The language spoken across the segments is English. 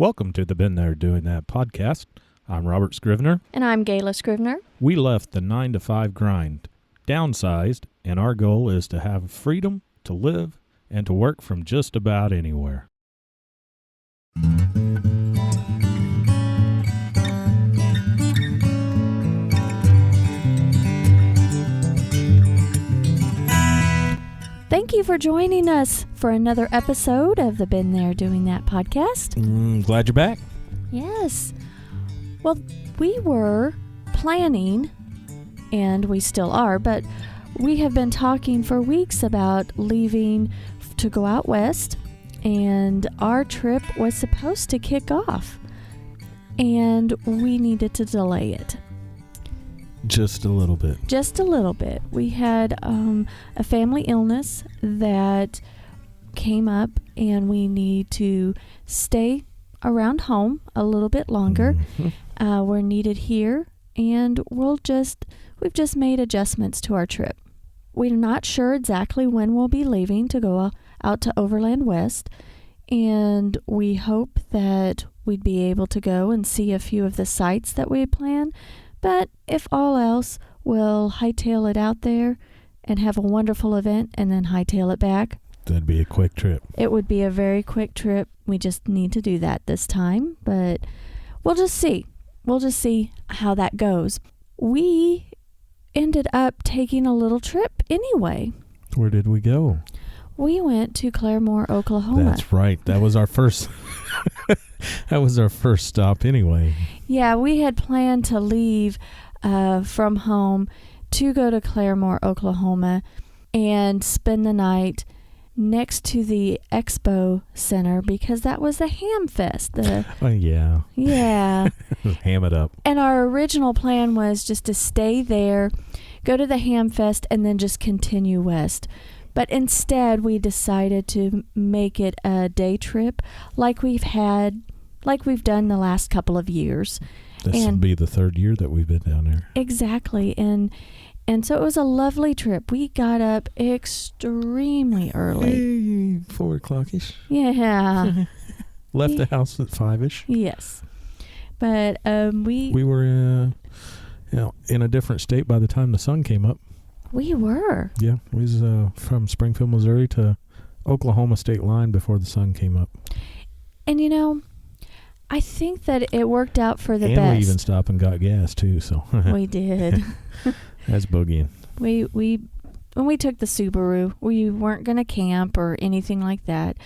Welcome to the Been There Doing That podcast. I'm Robert Scrivener. And I'm Gayla Scrivener. We left the 9-to-5 grind, downsized, and our goal is to have freedom to live and to work from just about anywhere. Thank you for joining us for another episode of the Been There Doing That podcast. Glad you're back. Yes. Well, we were planning, and we still are, but we have been talking for weeks about leaving to go out west, and our trip was supposed to kick off, and we needed to delay it. Just a little bit. Just a little bit. We had a family illness that came up, and we need to stay around home a little bit longer. Mm-hmm. We're needed here, and we've just made adjustments to our trip. We're not sure exactly when we'll be leaving to go out to Overland West, and we hope that we'd be able to go and see a few of the sites that we had planned. But if all else, we'll hightail it out there and have a wonderful event and then hightail it back. That'd be a quick trip. It would be a very quick trip. We just need to do that this time, but we'll just see. We'll just see how that goes. We ended up taking a little trip anyway. Where did we go? We went to Claremore, Oklahoma. That's right. That was our first that was our first stop anyway. Yeah, we had planned to leave from home to go to Claremore, Oklahoma, and spend the night next to the Expo Center because that was a Hamfest. Yeah. Yeah. Ham it up. And our original plan was just to stay there, go to the Hamfest, and then just continue west. But instead, we decided to make it a day trip like we've done the last couple of years. This will be the third year that we've been down there. Exactly. And so it was a lovely trip. We got up extremely early. 4 o'clock-ish. Yeah. Left the house at 5-ish. Yes. But we were in a different state by the time the sun came up. We were. Yeah, we was from Springfield, Missouri to Oklahoma state line before the sun came up. And I think that it worked out for the best. And we even stopped and got gas too, so. We did. That's boogieing. When we took the Subaru, we weren't going to camp or anything like that.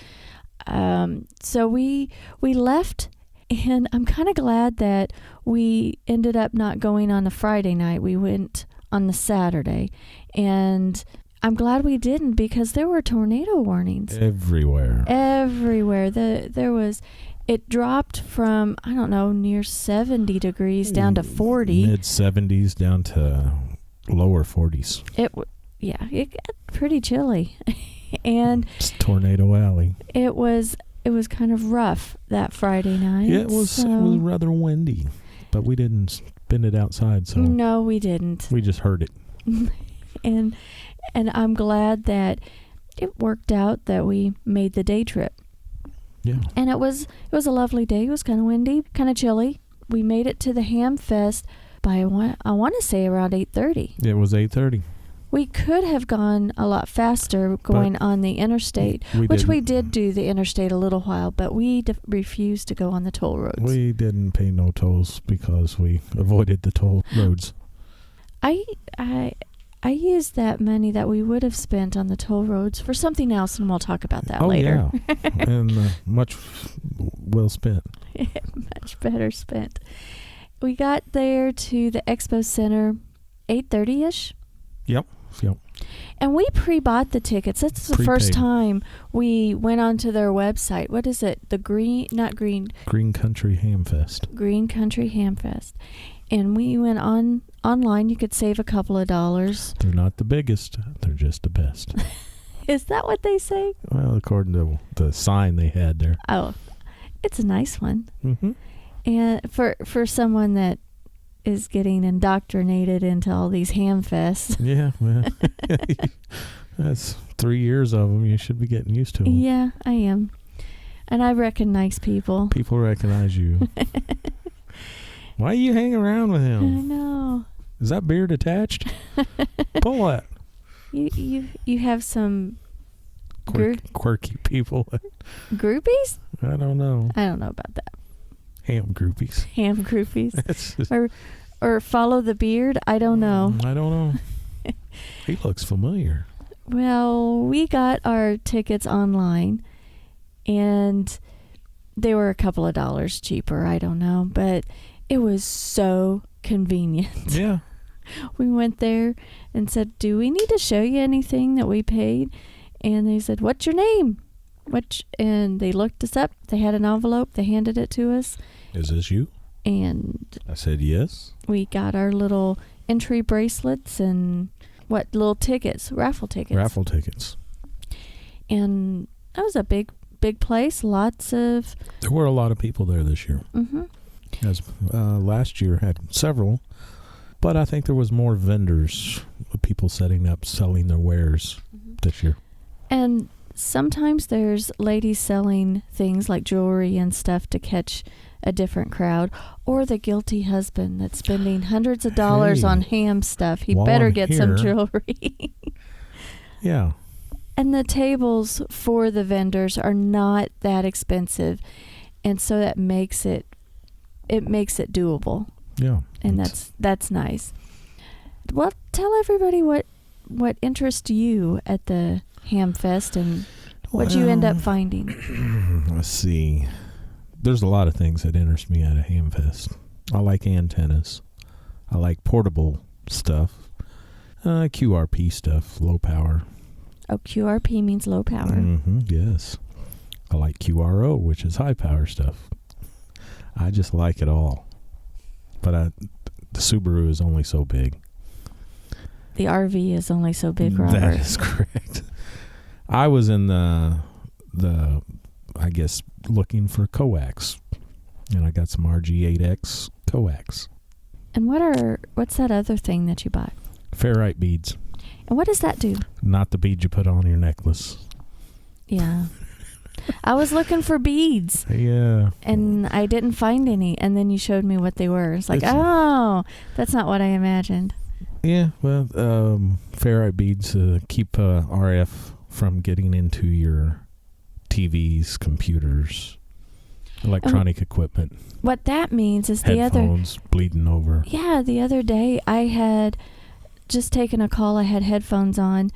So we left, and I'm kind of glad that we ended up not going on a Friday night. We went on the Saturday, and I'm glad we didn't because there were tornado warnings everywhere. It dropped from near 70 degrees down to 40, mid 70s down to lower 40s. It got pretty chilly. And it's Tornado Alley. It was kind of rough that Friday night. Yeah, it was rather windy, but we didn't spin it outside, so no, we didn't. We just heard it. and I'm glad that it worked out that we made the day trip. Yeah. And it was a lovely day. It was kind of windy, kind of chilly. We made it to the Hamfest by I want to say around 8:30. It was 8:30. We could have gone a lot faster going on the interstate, we did do the interstate a little while, but we refused to go on the toll roads. We didn't pay no tolls because we avoided the toll roads. I used that money that we would have spent on the toll roads for something else, and we'll talk about that later. Yeah. And much well spent. Much better spent. We got there to the Expo Center 8:30-ish. Yep. And we pre-bought the tickets. That's the first time we went onto their website. What is it? Green Country Hamfest. Green Country Hamfest. And we went online. You could save a couple of dollars. They're not the biggest. They're just the best. Is that what they say? Well, according to the sign they had there. Oh, it's a nice one. Mm-hmm. And for someone that is getting indoctrinated into all these Hamfests. Yeah, well, that's 3 years of them. You should be getting used to them. Yeah, I am. And I recognize people. People recognize you. Why you hang around with I him? know. Is that beard attached? Pull that. You have some Quirky people. groupies? I don't know. I don't know about that. Ham groupies. Ham groupies. Or follow the beard? I don't know. I don't know. He looks familiar. Well, we got our tickets online, and they were a couple of dollars cheaper. I don't know, but it was so convenient. Yeah. We went there and said, "Do we need to show you anything that we paid?" And they said, "What's your name?" And they looked us up. They had an envelope. They handed it to us. Is this you? And I said yes. we got our little entry bracelets and little tickets, raffle tickets. Raffle tickets. And that was a big place. There were a lot of people there this year. Mm-hmm. As last year had several, but I think there was more vendors, people setting up, selling their wares this year. And sometimes there's ladies selling things like jewelry and stuff to catch a different crowd, or the guilty husband that's spending hundreds of dollars on ham stuff. He better get some jewelry. Yeah. And the tables for the vendors are not that expensive, and so that makes it doable. Yeah. And that's nice. Well, tell everybody what interests you at the Hamfest and what you end up finding. Let's see. There's a lot of things that interest me at a Hamfest. I like antennas. I like portable stuff. QRP stuff, low power. Oh, QRP means low power. Mm-hmm, yes. I like QRO, which is high power stuff. I just like it all. But the Subaru is only so big. The RV is only so big, Robert. That is correct. I was in the I guess looking for coax, and I got some RG8X coax. And what's that other thing that you bought? Ferrite beads. And what does that do? Not the bead you put on your necklace. Yeah. I was looking for beads. Yeah. And I didn't find any, and then you showed me what they were. It's like, that's not what I imagined. Yeah, well, ferrite beads keep RF from getting into your TVs, computers, electronic equipment. What that means is headphones bleeding over. Yeah, the other day I had just taken a call. I had headphones on,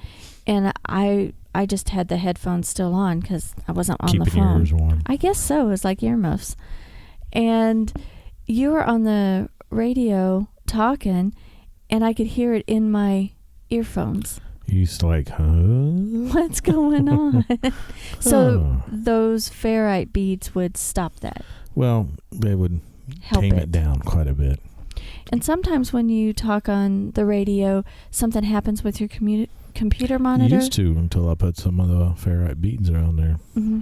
and I just had the headphones still on because I wasn't on the phone. Keeping your ears warm. I guess so. It was like earmuffs. And you were on the radio talking, and I could hear it in my earphones. You used to like, huh? What's going on? So those ferrite beads would stop that. Well, they would tame it down quite a bit. And sometimes when you talk on the radio, something happens with your computer monitor. Used to, until I put some of the ferrite beads around there. Mm-hmm.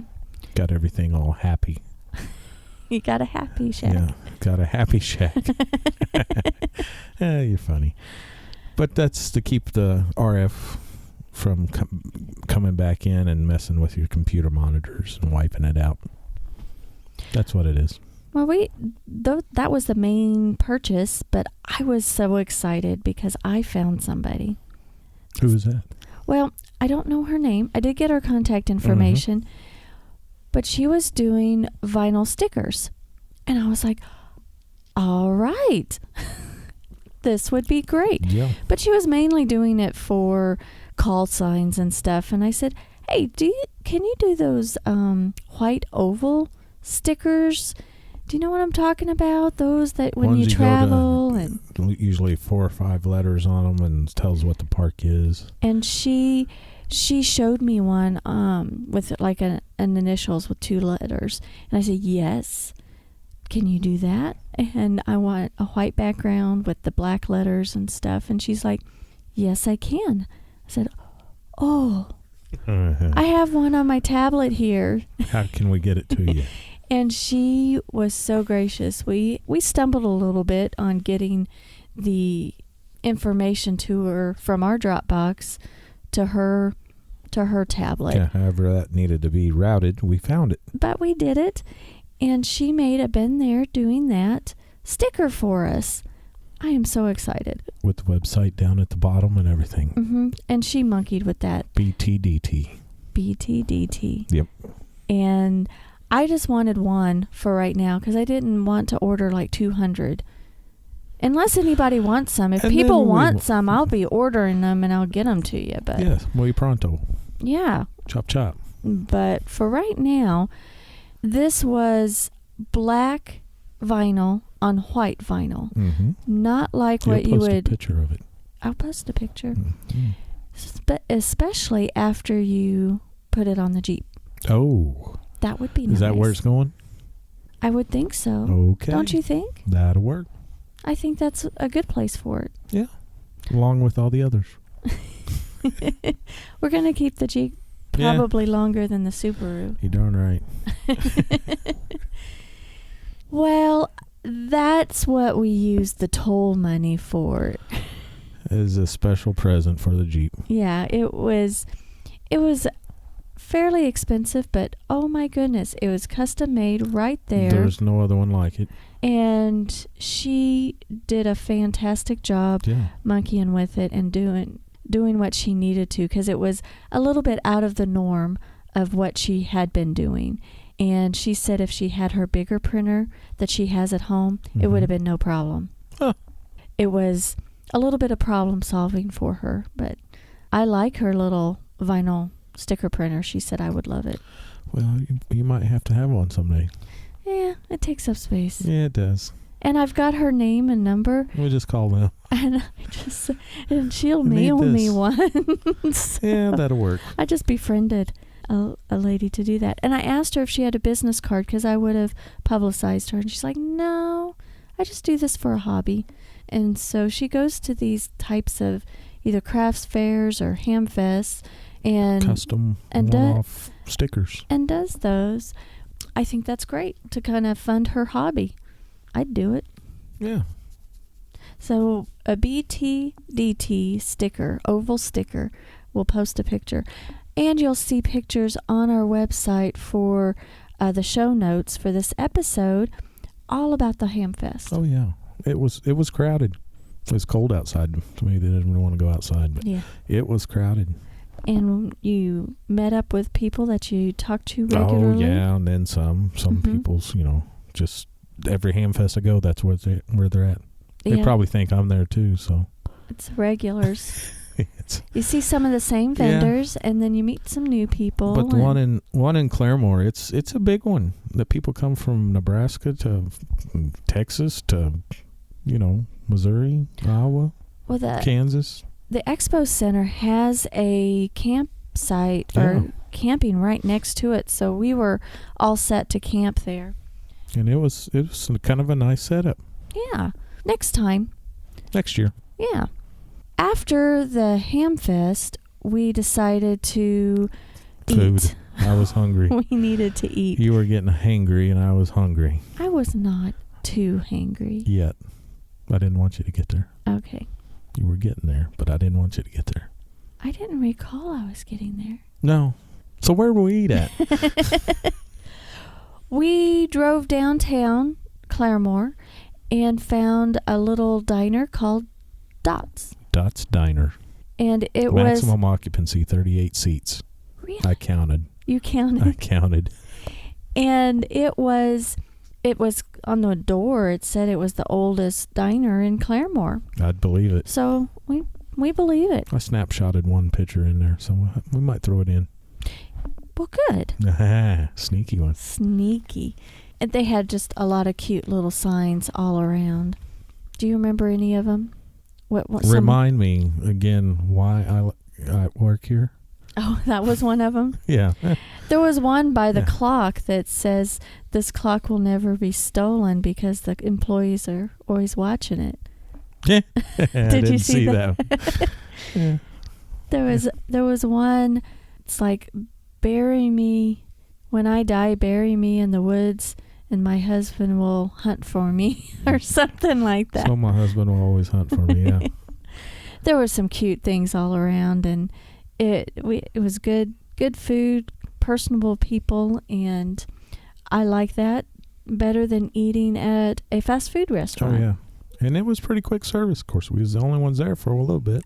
Got everything all happy. You got a happy shack. Yeah, got a happy shack. You're funny. But that's to keep the RF from coming back in and messing with your computer monitors and wiping it out. That's what it is. Well, that was the main purchase, but I was so excited because I found somebody. Who was that? Well, I don't know her name. I did get her contact information, but she was doing vinyl stickers. And I was like, all right, this would be great. Yeah. But she was mainly doing it for call signs and stuff. And I said, hey, can you do those white oval stickers? Do you know what I'm talking about? Those that when you travel and usually 4 or 5 letters on them and tells what the park is. And she showed me one with like an initials with 2 letters, and I said, yes. Can you do that? And I want a white background with the black letters and stuff. And she's like, yes, I can. I said, oh, I have one on my tablet here. How can we get it to you? And she was so gracious. We stumbled a little bit on getting the information to her from our Dropbox to her to her tablet. Yeah, however that needed to be routed, we found it. But we did it, and she made a been there doing that sticker for us. I am so excited. With the website down at the bottom and everything. Mm-hmm. And she monkeyed with that. BTDT. BTDT. Yep. And I just wanted one for right now because I didn't want to order like 200. Unless anybody wants some. If people want some, I'll be ordering them and I'll get them to you. But yes, muy pronto. Yeah. Chop, chop. But for right now, this was black vinyl on white vinyl. Mm-hmm. Not like what you would... Post a picture of it. I'll post a picture. Mm-hmm. Especially after you put it on the Jeep. Oh. That would be nice. Is that where it's going? I would think so. Okay. Don't you think? That'll work. I think that's a good place for it. Yeah. Along with all the others. We're going to keep the Jeep probably longer than the Subaru. You're darn right. Well, that's what we used the toll money for. As a special present for the Jeep. Yeah, it was fairly expensive, but oh my goodness, it was custom made right there. There's no other one like it. And she did a fantastic job monkeying with it and doing what she needed to, because it was a little bit out of the norm of what she had been doing. And she said if she had her bigger printer that she has at home, it would have been no problem. Huh. It was a little bit of problem solving for her, but I like her little vinyl sticker printer. She said I would love it. Well, you might have to have one someday. Yeah, it takes up space. Yeah, it does. And I've got her name and number. We'll just call them. And she'll mail me one. Yeah, that'll work. I just befriended a lady to do that. And I asked her if she had a business card because I would have publicized her. And she's like, no, I just do this for a hobby. And so she goes to these types of either crafts fairs or hamfests and custom one-off stickers. And does those. I think that's great to kind of fund her hobby. I'd do it. Yeah. So a BTDT sticker, oval sticker, we'll post a picture. And you'll see pictures on our website for the show notes for this episode all about the Hamfest. Oh, yeah. It was crowded. It was cold outside. To me, they didn't really want to go outside. But it was crowded. And you met up with people that you talked to regularly? Oh, yeah, and then some. Some people's, just every Hamfest I go, that's where they're at. They probably think I'm there, too, so. It's regulars. You see some of the same vendors, and then you meet some new people. But one in Claremore, it's a big one. That people come from Nebraska to Texas to, Missouri, Iowa, Kansas. The Expo Center has a campsite or camping right next to it, so we were all set to camp there. And it was kind of a nice setup. Yeah. Next time. Next year. Yeah. After the Hamfest, we decided to eat. I was hungry. We needed to eat. You were getting hangry, and I was hungry. I was not too hangry. Yet. I didn't want you to get there. Okay. You were getting there, but I didn't want you to get there. I didn't recall I was getting there. No. So where will we eat at? We drove downtown Claremore and found a little diner called Dots. Dots Diner. And it was... Maximum occupancy, 38 seats. Really? I counted. You counted? I counted. And it was on the door, it said it was the oldest diner in Claremore. I'd believe it. So we believe it. I snapshotted one picture in there, so we might throw it in. Well, good. Sneaky one. Sneaky. And they had just a lot of cute little signs all around. Do you remember any of them? Remind me again why I work here. Oh, that was one of them? Yeah. There was one by the clock that says, this clock will never be stolen because the employees are always watching it. Yeah. Did you see that? Yeah. There was one, it's like, bury me, when I die, bury me in the woods, and my husband will hunt for me, or something like that. So my husband will always hunt for me, yeah. There were some cute things all around, and it was good food, personable people, and I like that better than eating at a fast food restaurant. Oh, yeah. And it was pretty quick service. Of course, we was the only ones there for a little bit.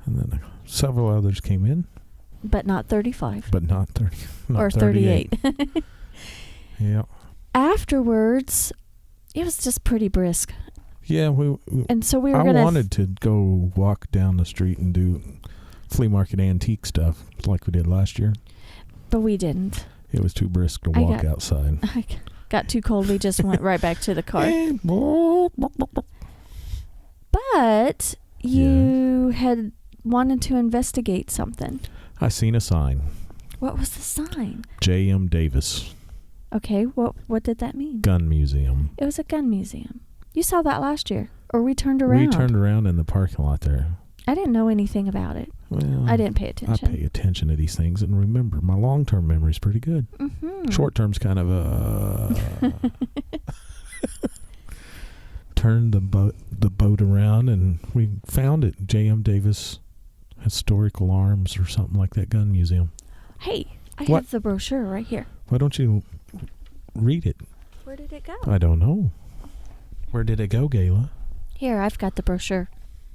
And then several others came in. But not 35. But not 30. Not or 38. Yeah. Afterwards, it was just pretty brisk. Yeah, and so we were I wanted to go walk down the street and do flea market antique stuff like we did last year. But we didn't. It was too brisk to walk outside. I got too cold. We just went right back to the car. But you had wanted to investigate something. I seen a sign. What was the sign? J.M. Davis. Okay, what did that mean? Gun museum. It was a gun museum. You saw that last year, or we turned around. We turned around in the parking lot there. I didn't know anything about it. Well, I didn't pay attention. I pay attention to these things and remember. My long-term memory is pretty good. Mm-hmm. Short-term's kind of turned the boat around and we found it. J.M. Davis Historical Arms or something like that gun museum. Hey, I have the brochure right here. Why don't you read it? Where did it go? I don't know. Where did it go, Gayla? Here, I've got the brochure.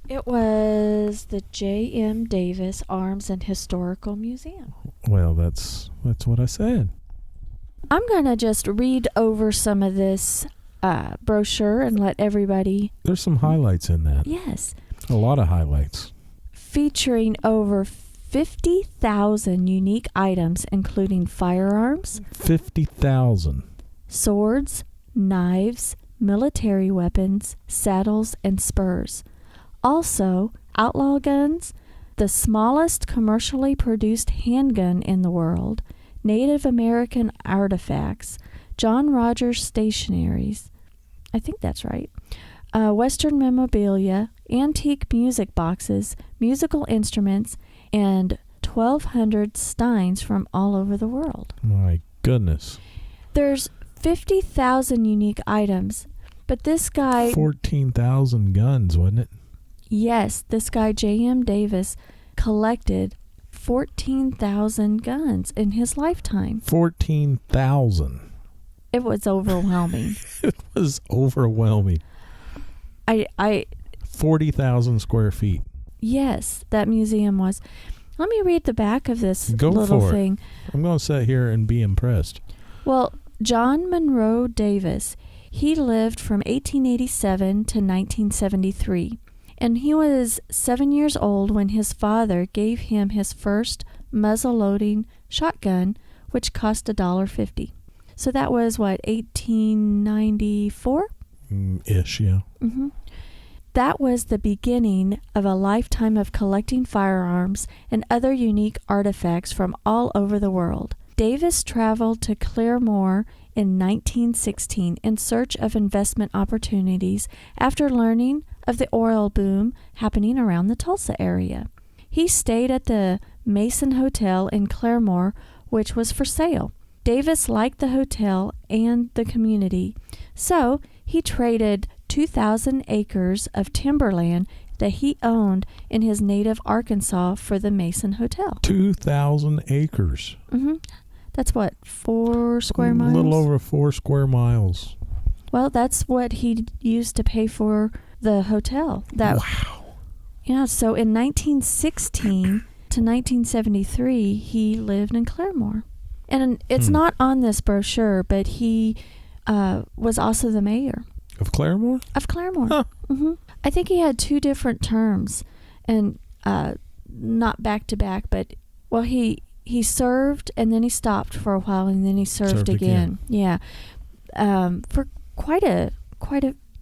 It was the J.M. Davis Arms and Historical Museum. Well, that's what I said. I'm going to just read over some of this brochure and let everybody... There's some highlights in that. Yes. A lot of highlights. Featuring over 50,000 unique items, including firearms. 50,000. Swords, knives, military weapons, saddles, and spurs. Also, outlaw guns, the smallest commercially produced handgun in the world, Native American artifacts, John Rogers stationaries, I think that's right, Western memorabilia, antique music boxes, musical instruments, and 1,200 steins from all over the world. My goodness. There's 50,000 unique items, but this guy... 14,000 guns, wasn't it? Yes, this guy, J.M. Davis, collected 14,000 guns in his lifetime. 14,000. It was overwhelming. It was overwhelming. I 40,000 square feet. Yes, that museum was. Let me read the back of this little thing. I'm going to sit here and be impressed. Well, John Monroe Davis, he lived from 1887 to 1973. And he was 7 years old when his father gave him his first muzzle-loading shotgun, which cost $1.50. So that was, 1894? Ish, yeah. Mm-hmm. That was the beginning of a lifetime of collecting firearms and other unique artifacts from all over the world. Davis traveled to Claremore in 1916 in search of investment opportunities after learning of the oil boom happening around the Tulsa area. He stayed at the Mason Hotel in Claremore, which was for sale. Davis liked the hotel and the community, so he traded 2,000 acres of timberland that he owned in his native Arkansas for the Mason Hotel. 2,000 acres. Mm-hmm. That's 4 square miles? A little over 4 square miles. Well, that's what he used to pay for the hotel. Wow. Yeah, so in 1916 to 1973, he lived in Claremore. And it's not on this brochure, but he was also the mayor. Of Claremore? Of Claremore. Huh. Mm-hmm. I think he had 2 different terms, and not back to back, but, well, he served, and then he stopped for a while, and then he served again. Yeah. For quite a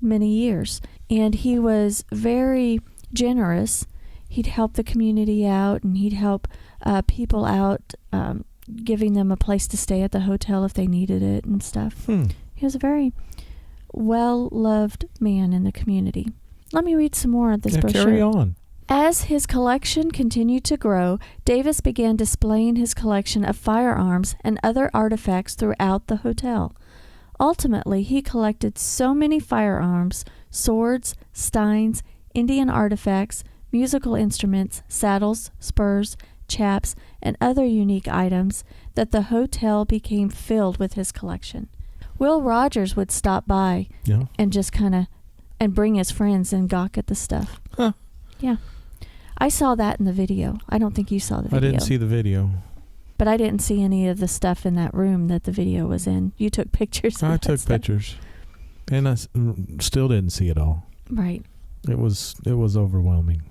many years. And he was very generous. He'd help the community out, and he'd help people out, giving them a place to stay at the hotel if they needed it and stuff. He was a very well-loved man in the community. Let me read some more of this brochure. Carry on. As his collection continued to grow, Davis began displaying his collection of firearms and other artifacts throughout the hotel. Ultimately, he collected so many firearms, swords, steins, Indian artifacts, musical instruments, saddles, spurs, chaps, and other unique items that the hotel became filled with his collection. Will Rogers would stop by and just and bring his friends and gawk at the stuff. Huh. Yeah. I saw that in the video. I don't think you saw the video. I didn't see the video. But I didn't see any of the stuff in that room that the video was in. You took pictures of I that took stuff. pictures. And I still didn't see it all. Right. It was overwhelming.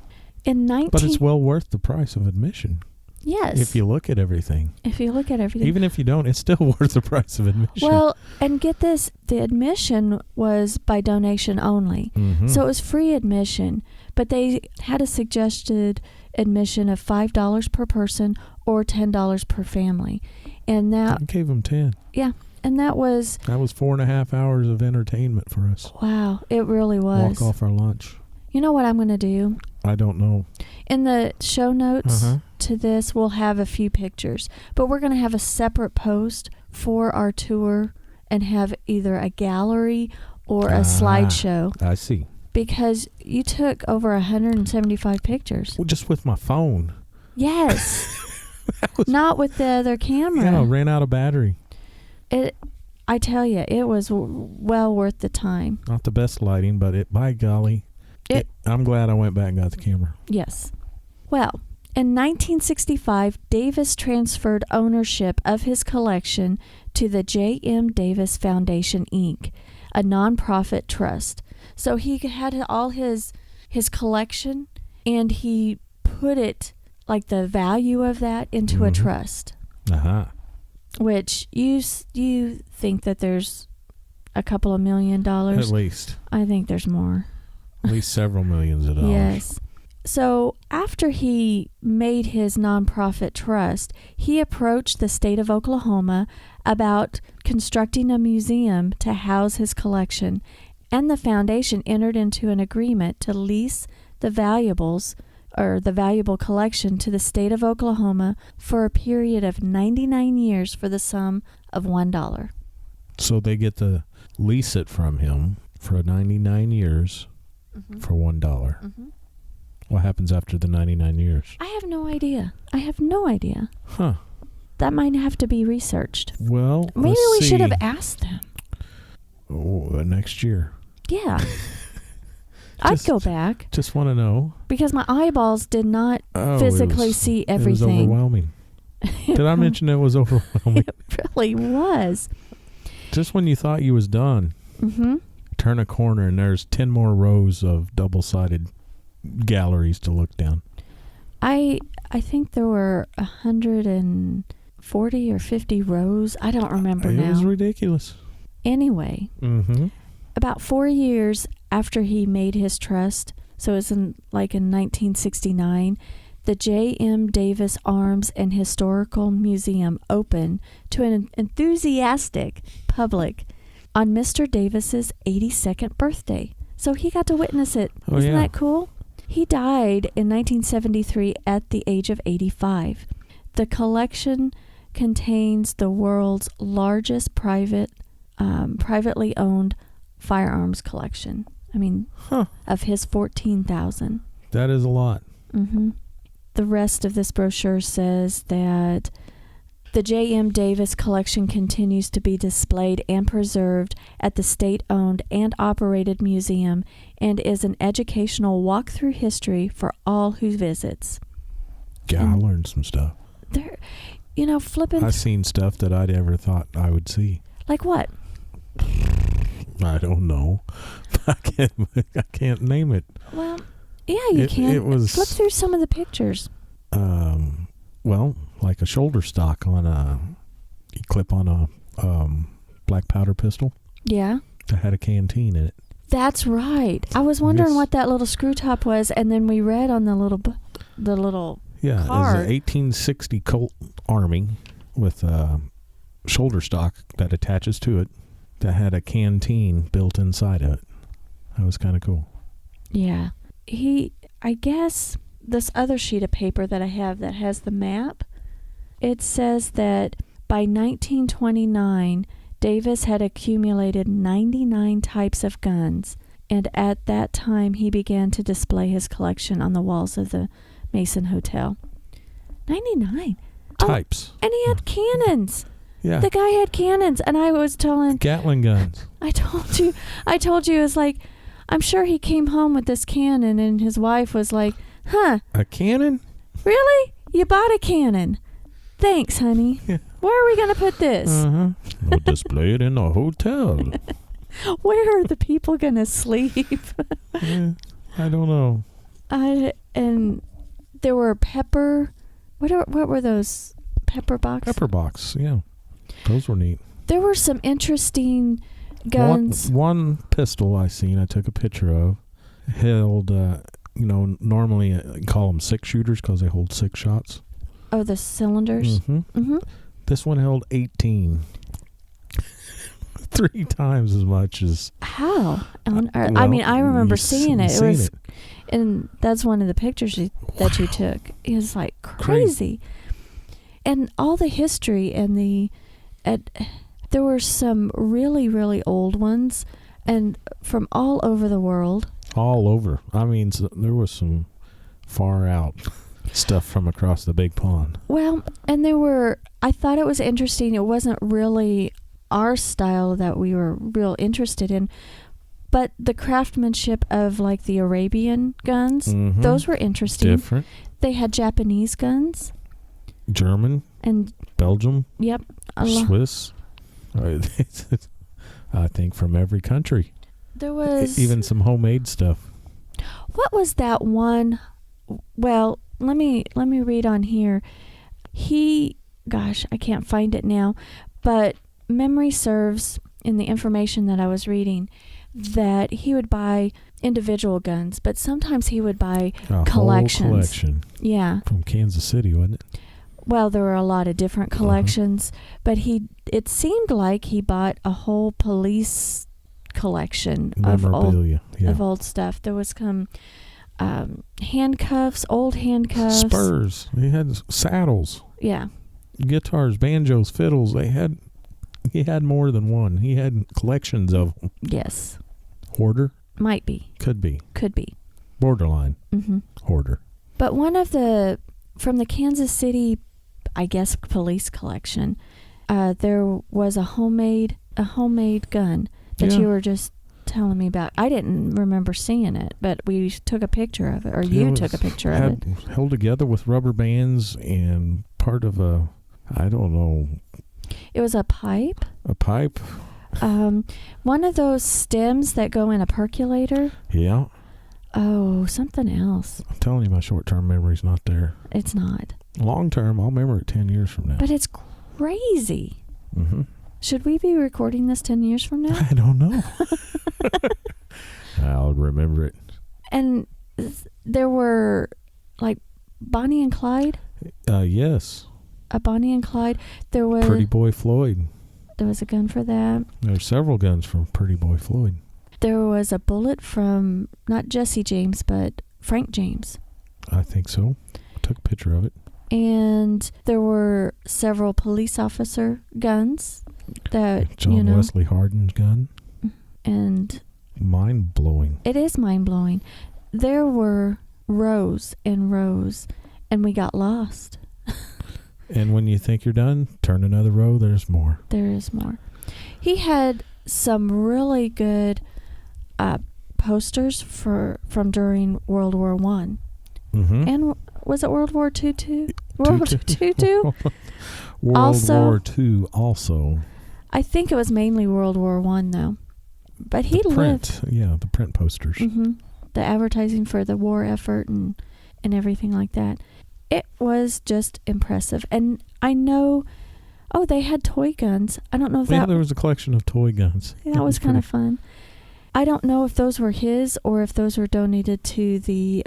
But it's well worth the price of admission. Yes. If you look at everything. Even if you don't, it's still worth the price of admission. Well, and get this, the admission was by donation only. Mm-hmm. So it was free admission, but they had a suggested admission of $5 per person or $10 per family. And that I gave them 10. Yeah. And that was 4.5 hours of entertainment for us. Wow, it really was. Walk off our lunch. You know what I'm going to do? I don't know. In the show notes to this, we'll have a few pictures. But we're going to have a separate post for our tour and have either a gallery or a slideshow. I see. Because you took over 175 pictures. Well, just with my phone. Yes. Not with the other camera. Yeah, ran out of battery. I tell you, it was well worth the time. Not the best lighting, but by golly, I'm glad I went back and got the camera. Yes. Well, in 1965, Davis transferred ownership of his collection to the J.M. Davis Foundation, Inc., a nonprofit trust. So he had all his collection, and he put it, like the value of that, into a trust. Uh-huh. Which you think that there's a couple of $1 million. At least. I think there's more. At least several millions of dollars. Yes. So after he made his nonprofit trust, he approached the state of Oklahoma about constructing a museum to house his collection, and the foundation entered into an agreement to lease the valuables or the valuable collection to the state of Oklahoma for a period of 99 years for the sum of $1. So they get to lease it from him for 99 years for $1. Mm-hmm. What happens after the 99 years? I have no idea. Huh. That might have to be researched. Well, maybe we should have asked them. Oh, next year. Yeah. I'd go back. Just want to know. Because my eyeballs did not physically see everything. It was overwhelming. Did I mention it was overwhelming? It really was. Just when you thought you was done, turn a corner and there's 10 more rows of double-sided galleries to look down. I think there were 140 or 50 rows. I don't remember now. It was ridiculous. Anyway, about 4 years after he made his trust, so it was in 1969, the J.M. Davis Arms and Historical Museum opened to an enthusiastic public on Mr. Davis's 82nd birthday. So he got to witness it. Isn't that cool? He died in 1973 at the age of 85. The collection contains the world's largest privately owned firearms collection. I mean, of his 14,000. That is a lot. The rest of this brochure says that the J.M. Davis collection continues to be displayed and preserved at the state-owned and operated museum and is an educational walk through history for all who visits. Yeah, I learned some stuff. Flipping. I've seen stuff that I never thought I would see. Like what? I don't know. I can't name it. Well, yeah, you can. It was, flip through some of the pictures. Well, like a shoulder stock you clip on a black powder pistol. Yeah. That had a canteen in it. That's right. I was wondering what that little screw top was, and then we read on the little card. It was an 1860 Colt Army with a shoulder stock that attaches to it that had a canteen built inside of it. That was kind of cool. Yeah. I guess this other sheet of paper that I have that has the map, it says that by 1929, Davis had accumulated 99 types of guns And at that time, he began to display his collection on the walls of the Mason Hotel. 99. Types. Oh, and he had cannons. Yeah. The guy had cannons. And I was telling... Gatling guns. I told you, it was like, I'm sure he came home with this cannon and his wife was like, huh. A cannon? Really? You bought a cannon. Thanks, honey. Yeah. Where are we going to put this? We'll display it in the hotel. Where are the people going to sleep? Yeah, I don't know. And there were pepper... What were those? Pepper box? Pepper box, yeah. Those were neat. There were some interesting guns. One pistol I seen, I took a picture of, held, normally you call them 6-shooters because they hold 6 shots. Oh, the cylinders? Mm-hmm. Mm-hmm. This one held 18. 3 times as much as... How? I mean, I remember seeing it. It was... And that's one of the pictures that you took. It was like crazy. And all the history and there were some really, really old ones and from all over the world. All over. I mean, there was some far out stuff from across the big pond. Well, and I thought it was interesting. It wasn't really our style that we were real interested in. But the craftsmanship of like the Arabian guns, those were interesting. Different. They had Japanese guns. German. And Belgium. Yep. Swiss. I think from every country. There was... Even some homemade stuff. What was that one? Well, let me read on here. I can't find it now. But memory serves in the information that I was reading that he would buy individual guns, but sometimes he would buy collections. Whole collection. Yeah. From Kansas City, wasn't it? Well, there were a lot of different collections, but it seemed like he bought a whole police collection of old stuff. There was some handcuffs, old handcuffs. Spurs. He had saddles. Yeah. Guitars, banjos, fiddles. He had more than one. He had collections of them. Yes. Hoarder? Might be. Could be. Borderline. Hoarder. But from the Kansas City, I guess, police collection, there was a homemade gun that you were just telling me about. I didn't remember seeing it, but we took a picture of it, or you took a picture of it. Held together with rubber bands and part of I don't know. It was a pipe. A pipe. One of those stems that go in a percolator. Yeah. Oh, something else. I'm telling you, my short-term memory's not there. It's not. Long-term, I'll remember it 10 years from now. But it's crazy. Should we be recording this 10 years from now? I don't know. I'll remember it. And there were, like, Bonnie and Clyde? Yes. A Bonnie and Clyde. There was... Pretty Boy Floyd. There was a gun for that. There's several guns from Pretty Boy Floyd. There was a bullet from, not Jesse James, but Frank James. I think so. I took a picture of it. And there were several police officer guns that, John Wesley Hardin's gun. And... mind-blowing. It is mind-blowing. There were rows and rows, and we got lost. And when you think you're done, turn another row, there's more. There is more. He had some really good posters from during World War I. And was it World War II too? World War II too? World War II also. I think it was mainly World War I though. But he lived. Yeah, the print posters. The advertising for the war effort and everything like that. It was just impressive. And I know, they had toy guns. I don't know if there was a collection of toy guns. That was kind of fun. I don't know if those were his or if those were donated to the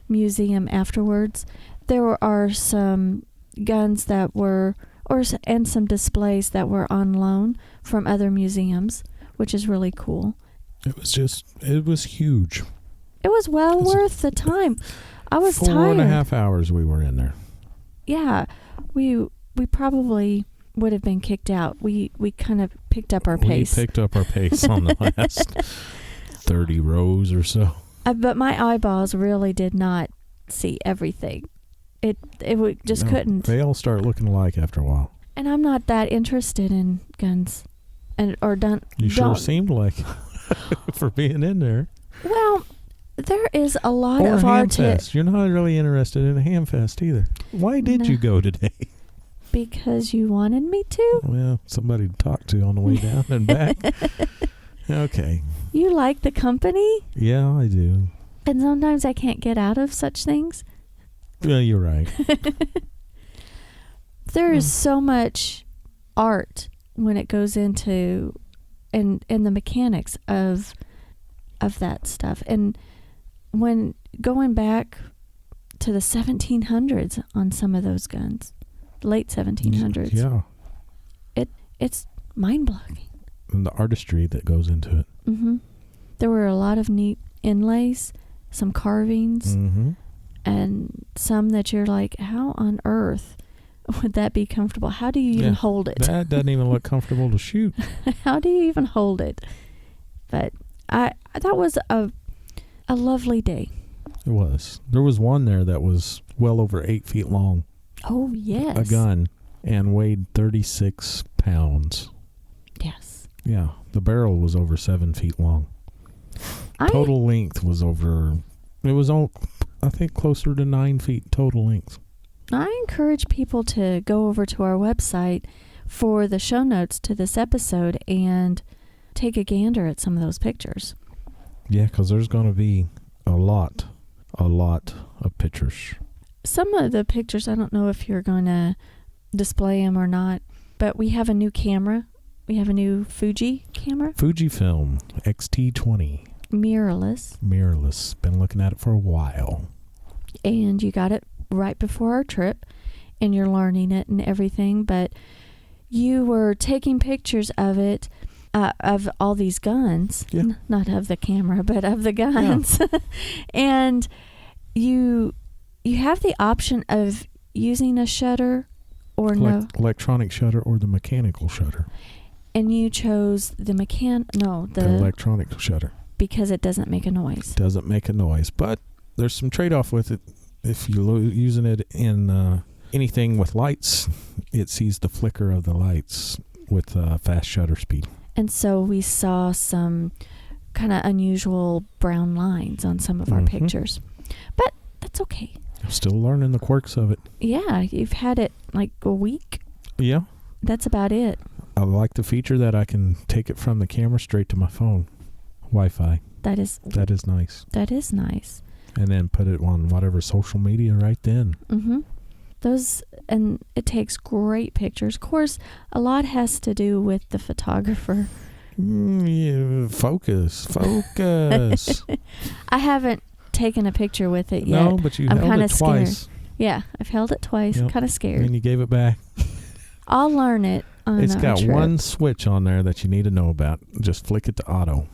museum afterwards. There are some guns that were, and some displays that were on loan from other museums, which is really cool. It was huge. It was worth the time. I was tired. 4.5 hours we were in there. Yeah. We probably would have been kicked out. We kind of picked up our pace. We picked up our pace on the last 30 rows or so. But my eyeballs really did not see everything. It just couldn't. They all start looking alike after a while. And I'm not that interested in guns, You sure seemed like for being in there. Well, there is a lot or of Hamfest. You're not really interested in a Hamfest either. Why did you go today? Because you wanted me to. Well, somebody to talk to on the way down and back. Okay. You like the company? Yeah, I do. And sometimes I can't get out of such things. Well, you're right. There is so much art when it goes into and the mechanics of that stuff. And when going back to the 1700s on some of those guns, late 1700s. Yeah. It's mind-blowing. And the artistry that goes into it. Mm-hmm. There were a lot of neat inlays, some carvings, and some that you're like, how on earth would that be comfortable? How do you even hold it? That doesn't even look comfortable to shoot. How do you even hold it? But that was a lovely day. It was. There was one there that was well over 8 feet long. Oh, yes. A gun, and weighed 36 pounds. Yes. Yeah. The barrel was over 7 feet long. Total length was I think closer to 9 feet total length. I encourage people to go over to our website for the show notes to this episode and take a gander at some of those pictures. Yeah, because there's going to be a lot of pictures. Some of the pictures, I don't know if you're going to display them or not, but we have a new camera. We have a new Fuji camera. Fujifilm X-T20. Mirrorless. Been looking at it for a while. And you got it right before our trip, and you're learning it and everything, but you were taking pictures of it, of all these guns. Yeah. Not of the camera, but of the guns. Yeah. And you have the option of using a shutter or no. Electronic shutter or the mechanical shutter. And you chose the electronic shutter. Because it doesn't make a noise. Doesn't make a noise, but there's some trade-off with it. If you're using it in anything with lights, it sees the flicker of the lights with fast shutter speed. And so we saw some kind of unusual brown lines on some of our pictures. But that's okay. I'm still learning the quirks of it. Yeah, you've had it like a week. Yeah. That's about it. I like the feature that I can take it from the camera straight to my phone. Wi-Fi. That is nice. That is nice. And then put it on whatever social media right then. And it takes great pictures. Of course, a lot has to do with the photographer. Focus. I haven't taken a picture with it yet. No, but you held it twice. Scared. Yeah, I've held it twice. Yep. Kind of scared. And you gave it back. I'll learn it on It's got trip. one switch on there that you need to know about. Just flick it to auto.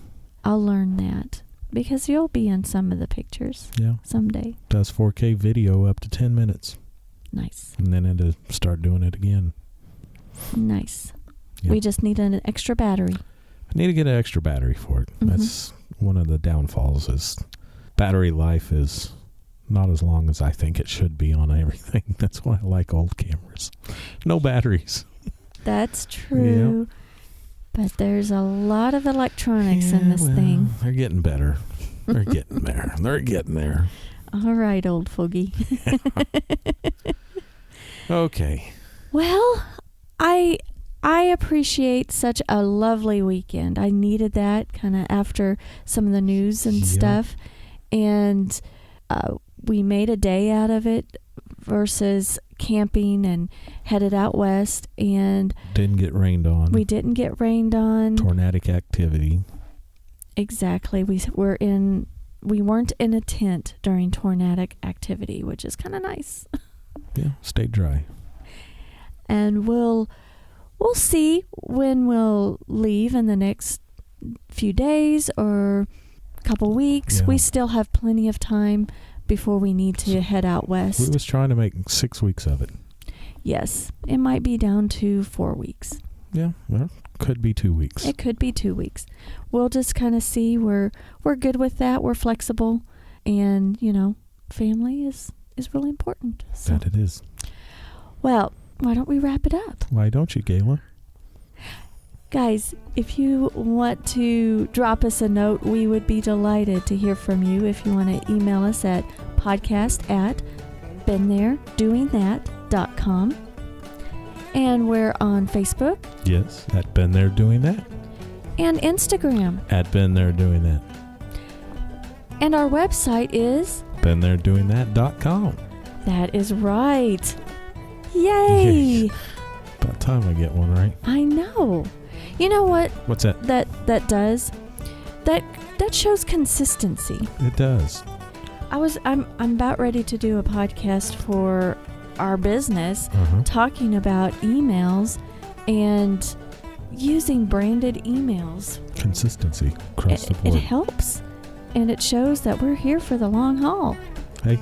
I'll learn that because you'll be in some of the pictures someday. Does 4K video up to 10 minutes. Nice. And then it'll start doing it again. Nice. Yep. We just need an extra battery. I need to get an extra battery for it. That's one of the downfalls is battery life is not as long as I think it should be on everything. That's why I like old cameras. No batteries. That's true. Yep. But there's a lot of electronics in this thing. They're getting better. They're getting there. They're getting there. All right, old fogey. Okay. Well, I appreciate such a lovely weekend. I needed that kind of after some of the news and stuff. And we made a day out of it versus camping and headed out west, and didn't get rained on. We didn't get rained on. Tornadic activity. Exactly. We weren't in a tent during tornadic activity, which is kind of nice. Yeah, stay dry. And we'll see when we'll leave in the next few days or couple weeks. We still have plenty of time before we need to head out west. We was trying to make 6 weeks of it. Yes. It might be down to 4 weeks. Yeah. Well, Could be 2 weeks. It could be 2 weeks. We'll just kind of see. We're good with that. We're flexible. And, family is really important. So. That it is. Well, why don't we wrap it up? Why don't you, Gayla? Guys, if you want to drop us a note, we would be delighted to hear from you. If you want to email us at podcast@beentheredoingthat.com. And we're on Facebook. Yes, at Been There Doing That. And Instagram. At Been There Doing That. And our website is BeenThereDoingThat.com. That is right. Yay! Yes. About time I get one right. I know. You know what? What's that? That does. That shows consistency. It does. I'm about ready to do a podcast for our business, talking about emails and using branded emails. Consistency across the board. It helps, and it shows that we're here for the long haul. Hey,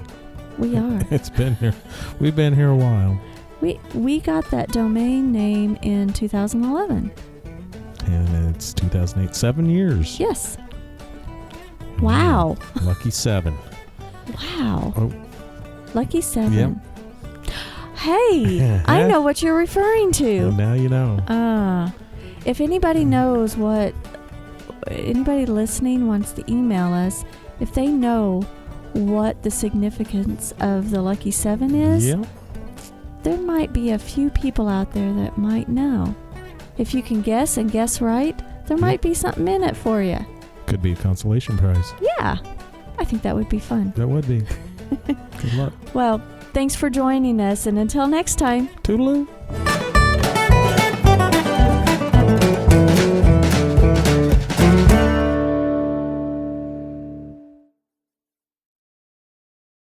we are. It's been here. We've been here a while. We got that domain name in 2011. And it's 2008. 7 years. Yes. Wow. Lucky 7. Wow. Oh. Lucky 7. Yep. Hey, I know what you're referring to. Well, now you know. If anybody knows anybody listening wants to email us, if they know what the significance of the Lucky 7 is, there might be a few people out there that might know. If you can guess and guess right, there might be something in it for you. Could be a consolation prize. Yeah, I think that would be fun. That would be. Good luck. Well, thanks for joining us, and until next time. Toodaloo.